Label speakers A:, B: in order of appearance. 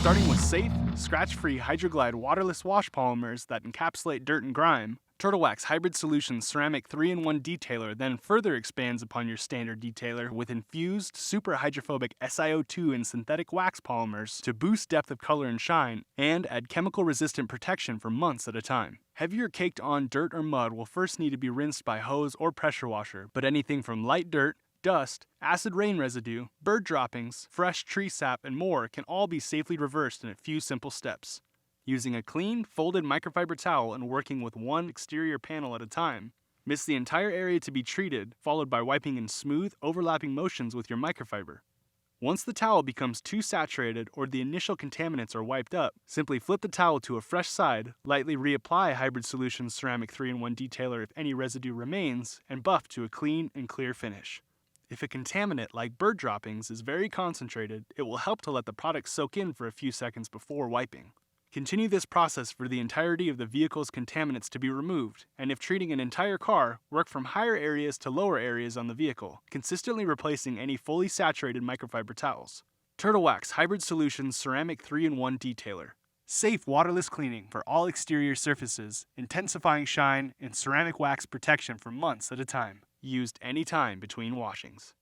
A: Starting with safe, scratch-free Hydroglide waterless wash polymers that encapsulate dirt and grime, Turtlewax Hybrid Solutions Ceramic 3-in-1 Detailer then further expands upon your standard detailer with infused, super hydrophobic SiO2 and synthetic wax polymers to boost depth of color and shine and add chemical-resistant protection for months at a time. Heavier caked-on dirt or mud will first need to be rinsed by hose or pressure washer, but anything from light dirt, dust, acid rain residue, bird droppings, fresh tree sap, and more can all be safely reversed in a few simple steps. Using a clean, folded microfiber towel and working with one exterior panel at a time, mist the entire area to be treated, followed by wiping in smooth, overlapping motions with your microfiber. Once the towel becomes too saturated or the initial contaminants are wiped up, simply flip the towel to a fresh side, lightly reapply Hybrid Solutions Ceramic 3-in-1 Detailer if any residue remains, and buff to a clean and clear finish. If a contaminant like bird droppings is very concentrated, it will help to let the product soak in for a few seconds before wiping. Continue this process for the entirety of the vehicle's contaminants to be removed, and if treating an entire car, work from higher areas to lower areas on the vehicle, consistently replacing any fully saturated microfiber towels. Turtlewax Hybrid Solutions Ceramic 3-in-1 Detailer. Safe waterless cleaning for all exterior surfaces, intensifying shine and ceramic wax protection for months at a time. Used anytime between washings.